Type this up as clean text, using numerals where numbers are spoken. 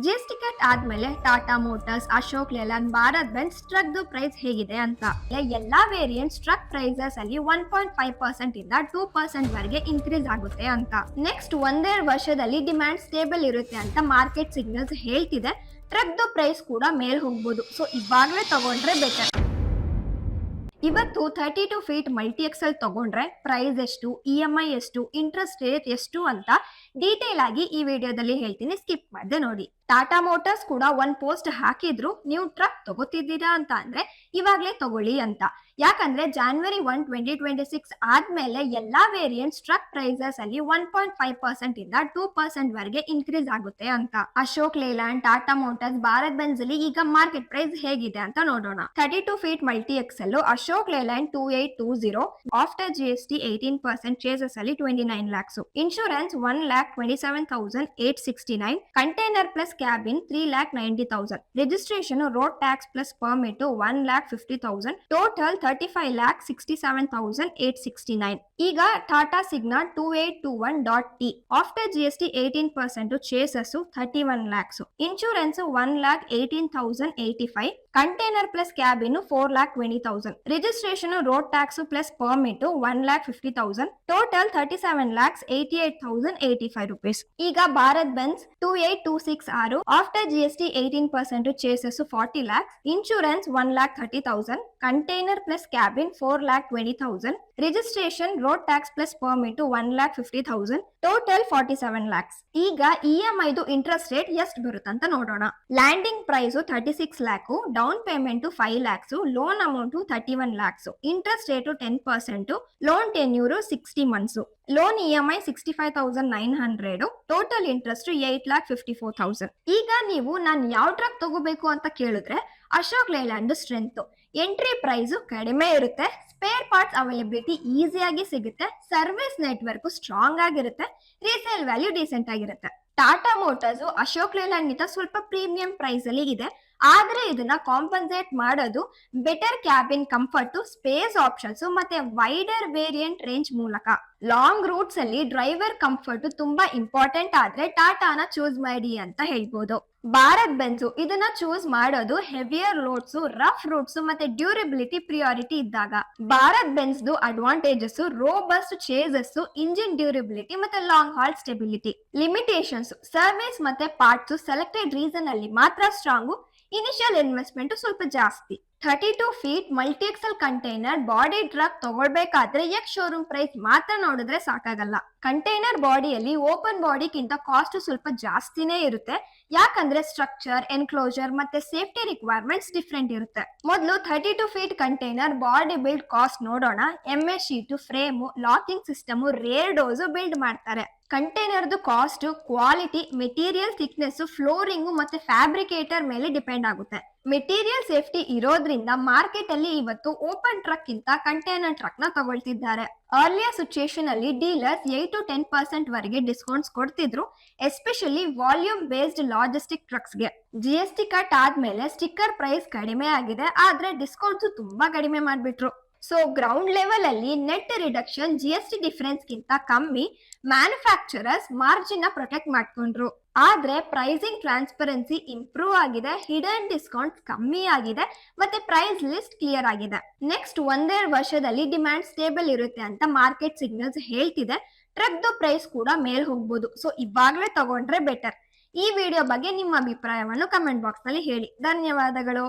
GST cut ಆದ್ಮೇಲೆ Tata Motors, Ashok Leyland, Bharat Benz truck price ಹೇಗಿದೆ ಅಂತ ಎಲ್ಲಾ ವೇರಿಯಂಟ್ಸ್ ಟ್ರಕ್ ಪ್ರೈಸಸ್ ಅಲ್ಲಿ 1.5% ಇಂದ 2% ವರೆಗೆ ಇನ್ಕ್ರೀಸ್ ಆಗುತ್ತೆ ಅಂತ. ನೆಕ್ಸ್ಟ್ ಒಂದೆರಡು ವರ್ಷದಲ್ಲಿ ಡಿಮ್ಯಾಂಡ್ ಸ್ಟೇಬಲ್ ಇರುತ್ತೆ ಅಂತ ಮಾರ್ಕೆಟ್ ಸಿಗ್ನಲ್ಸ್ ಹೇಳ್ತಿದೆ. ಟ್ರಕ್ ಪ್ರೈಸ್ ಕೂಡ ಮೇಲ್ ಹೋಗ್ಬೋದು. ಸೊ ಇವಾಗಲೇ ತಗೊಂಡ್ರೆ ಬೆಟರ್. ಇವತ್ತು 32 ಫೀಟ್ ಮಲ್ಟಿ ಎಕ್ಸೆಲ್ ತಗೊಂಡ್ರೆ ಪ್ರೈಸ್ ಎಷ್ಟು, EMI ಎಷ್ಟು, ಇಂಟ್ರೆಸ್ಟ್ ರೇಟ್ ಎಷ್ಟು ಅಂತ ಡೀಟೇಲ್ ಆಗಿ ಈ ವಿಡಿಯೋದಲ್ಲಿ ಹೇಳ್ತೀನಿ, ಸ್ಕಿಪ್ ಮಾಡದೆ ನೋಡಿ. ಟಾಟಾ ಮೋಟಾರ್ಸ್ ಕೂಡ ಒಂದ್ ಪೋಸ್ಟ್ ಹಾಕಿದ್ರು, ನೀವು ಟ್ರಕ್ ತಗೋತಿದ್ದೀರಾ ಅಂತ ಅಂದ್ರೆ ಇವಾಗ್ಲೇ ತಗೊಳ್ಳಿ ಅಂತ. ಯಾಕಂದ್ರೆ January 1, 2026 ಆದ್ಮೇಲೆ ಎಲ್ಲಾ ವೇರಿಯಂಟ್ಸ್ ಟ್ರಕ್ ಪ್ರೈಸಸ್ ಅಲ್ಲಿ 1.5% ಇಂದ 2% ವರೆಗೆ ಇನ್ಕ್ರೀಸ್ ಆಗುತ್ತೆ ಅಂತ. Ashok Leyland, Tata Motors, Bharat Benz ಅಲ್ಲಿ ಈಗ ಮಾರ್ಕೆಟ್ ಪ್ರೈಸ್ ಹೇಗಿದೆ ಅಂತ ನೋಡೋಣ. 32 feet multi axle Ashok Leyland 2820, after GST 18% chassis ಅಲ್ಲಿ 29 lakhs, insurance 1,27,869, container plus cabin 3,90,000, registration, road tax plus permit 1,50,000, total 35,67,869. ಈಗ Tata Signa 2821.T, after GST 18% chassis 31 lakhs, insurance 1,18,085, container plus cabin 4,20,000, registration, road tax plus permit 1,50,000, total 37,88,085 rupees. ಈಗ Bharat Benz 2826R, after GST 18% chassis 40 lakhs, insurance 1,30,000, container plus cabin 4,20,000, registration, road tax plus permit 1,50,000, total 47 lakhs. ಈಗ EMI interest rate ಎಷ್ಟು ಬರುತ್ತಂತ ನೋಡೋಣ. Landing price 36 lakh, down payment 5 lakhs, loan amount 31 lakhs, interest rate 10%, loan tenure 60 months, loan EMI 65,900, total interest 8,54,000. ಈಗ ನೀವು ನಾನು ಯಾವ truck ತಗೋಬೇಕು ಅಂತ ಕೇಳಿದ್ರೆ Ashok Leyland strength. Entry price ಕಡಿಮೆ ಇರುತ್ತೆ, ಸ್ಪೇರ್ ಪಾರ್ಟ್ಸ್ ಅವೈಲಬಿಲಿಟಿ ಈಸಿಯಾಗಿ ಸಿಗುತ್ತೆ, ಸರ್ವಿಸ್ ನೆಟ್ವರ್ಕ್ ಸ್ಟ್ರಾಂಗ್ ಆಗಿರುತ್ತೆ, ರೀಸೇಲ್ ವ್ಯಾಲ್ಯೂ ಡೀಸೆಂಟ್ ಆಗಿರುತ್ತೆ. ಟಾಟಾ ಮೋಟಾರ್ಸ್ ಅಶೋಕ್ ಲೇಲ್ಯಾಂಡ್ ನಿಂದ ಸ್ವಲ್ಪ ಪ್ರೀಮಿಯಂ ಪ್ರೈಸ್ ಅಲ್ಲಿ ಇದೆ, ಆದ್ರೆ ಇದನ್ನ ಕಾಂಪನ್ಸೇಟ್ ಮಾಡೋದು better cabin comfort, space options ಮತ್ತೆ ವೈಡರ್ ವೇರಿಯಂಟ್ ರೇಂಜ್ ಮೂಲಕ. ಲಾಂಗ್ ರೂಟ್ಸ್ ಅಲ್ಲಿ ಡ್ರೈವರ್ ಕಂಫರ್ಟ್ ತುಂಬಾ ಇಂಪಾರ್ಟೆಂಟ್ ಆದ್ರೆ ಟಾಟಾನ ಚೂಸ್ ಮಾಡಿ ಅಂತ ಹೇಳ್ಬೋದು. ಭಾರತ್ ಬೆನ್ಸ್ ಇದನ್ನ ಚೂಸ್ ಮಾಡೋದು ಹೆವಿಯರ್ ಲೋಡ್ಸ್, ರಫ್ ರೂಟ್ಸ್ ಮತ್ತೆ ಡ್ಯೂರಬಿಲಿಟಿ ಪ್ರಿಯಾರಿಟಿ ಇದ್ದಾಗ. Bharat Benz advantages robust chassis, engine durability ಮತ್ತೆ long haul stability. Limitations service ಮತ್ತೆ ಪಾರ್ಟ್ಸ್ ಸೆಲೆಕ್ಟೆಡ್ ರೀಸನ್ ಅಲ್ಲಿ ಮಾತ್ರ ಸ್ಟ್ರಾಂಗು, ಇನಿಷಿಯಲ್ ಇನ್ವೆಸ್ಟ್ಮೆಂಟ್ ಸ್ವಲ್ಪ ಜಾಸ್ತಿ. 32 feet multi axle container body truck ತಗೊಳ್ಬೇಕಾದ್ರೆ ಎಕ್ಸ್ ಶೋರೂಮ್ ಪ್ರೈಸ್ ಮಾತ್ರ ನೋಡಿದ್ರೆ ಸಾಕಾಗಲ್ಲ. ಕಂಟೈನರ್ ಬಾಡಿಯಲ್ಲಿ ಓಪನ್ ಬಾಡಿಗಿಂತ ಕಾಸ್ಟ್ ಸ್ವಲ್ಪ ಜಾಸ್ತಿನೇ ಇರುತ್ತೆ, ಯಾಕಂದ್ರೆ ಸ್ಟ್ರಕ್ಚರ್, ಎನ್ಕ್ಲೋಜರ್ ಮತ್ತೆ ಸೇಫ್ಟಿ ರಿಕ್ವೈರ್ಮೆಂಟ್ಸ್ ಡಿಫ್ರೆಂಟ್ ಇರುತ್ತೆ. ಮೊದಲು 32 feet container body build cost ನೋಡೋಣ. MS sheet, frame, locking system, rear doors build ಮಾಡ್ತಾರೆ. ಕಂಟೈನರ್ದು cost quality, material thickness, flooring ಮತ್ತೆ ಫ್ಯಾಬ್ರಿಕೇಟರ್ ಮೇಲೆ ಡಿಪೆಂಡ್ ಆಗುತ್ತೆ. ಮೆಟೀರಿಯಲ್ ಸೇಫ್ಟಿ ಇರೋದ್ರಿಂದ ಮಾರ್ಕೆಟ್ ಅಲ್ಲಿ ಇವತ್ತು ಓಪನ್ ಟ್ರಕ್ ಗಿಂತ ಕಂಟೈನರ್ ಟ್ರಕ್ ನ ತಗೊಳ್ತಿದ್ದಾರೆ. ಅರ್ಲಿಯರ್ ಸಿಚುಯೇಷನ್ ಅಲ್ಲಿ ಡೀಲರ್ಸ್ 8 to 10% ವರೆಗೆ ಡಿಸ್ಕೌಂಟ್ಸ್ ಕೊಡ್ತಿದ್ರು, especially volume based logistic trucks ಗೆ. GST ಕಟ್ ಆದ್ಮೇಲೆ ಸ್ಟಿಕ್ಕರ್ ಪ್ರೈಸ್ ಕಡಿಮೆ ಆಗಿದೆ, ಆದ್ರೆ ಡಿಸ್ಕೌಂಟ್ಸ್ ತುಂಬಾ ಕಡಿಮೆ ಮಾಡ್ಬಿಟ್ರು. ಸೊ ಗ್ರೌಂಡ್ ಲೆವೆಲ್ ಅಲ್ಲಿ ನೆಟ್ ರಿಡಕ್ಷನ್ GST ಡಿಫರೆನ್ಸ್ ಗಿಂತ ಕಮ್ಮಿ, ಮ್ಯಾನುಫ್ಯಾಕ್ಚರರ್ಸ್ ಮಾರ್ಜಿನ್ ನ ಪ್ರೊಟೆಕ್ಟ್ ಮಾಡ್ಕೊಂಡ್ರು. ಆದ್ರೆ ಪ್ರೈಸಿಂಗ್ ಟ್ರಾನ್ಸ್ಪರೆನ್ಸಿ ಇಂಪ್ರೂವ್ ಆಗಿದೆ, ಹಿಡನ್ ಡಿಸ್ಕೌಂಟ್ ಕಮ್ಮಿ ಆಗಿದೆ ಮತ್ತೆ ಪ್ರೈಸ್ ಲಿಸ್ಟ್ ಕ್ಲಿಯರ್ ಆಗಿದೆ. ನೆಕ್ಸ್ಟ್ ಒಂದೆರಡು ವರ್ಷದಲ್ಲಿ ಡಿಮ್ಯಾಂಡ್ ಸ್ಟೇಬಲ್ ಇರುತ್ತೆ ಅಂತ ಮಾರ್ಕೆಟ್ ಸಿಗ್ನಲ್ಸ್ ಹೇಳ್ತಿದೆ. ಟ್ರಕ್ ಪ್ರೈಸ್ ಕೂಡ ಮೇಲ್ ಹೋಗ್ಬೋದು. ಸೊ ಇವಾಗಲೇ ತಗೊಂಡ್ರೆ ಬೆಟರ್. ಈ ವಿಡಿಯೋ ಬಗ್ಗೆ ನಿಮ್ಮ ಅಭಿಪ್ರಾಯವನ್ನು ಕಮೆಂಟ್ ಬಾಕ್ಸ್ ನಲ್ಲಿ ಹೇಳಿ. ಧನ್ಯವಾದಗಳು.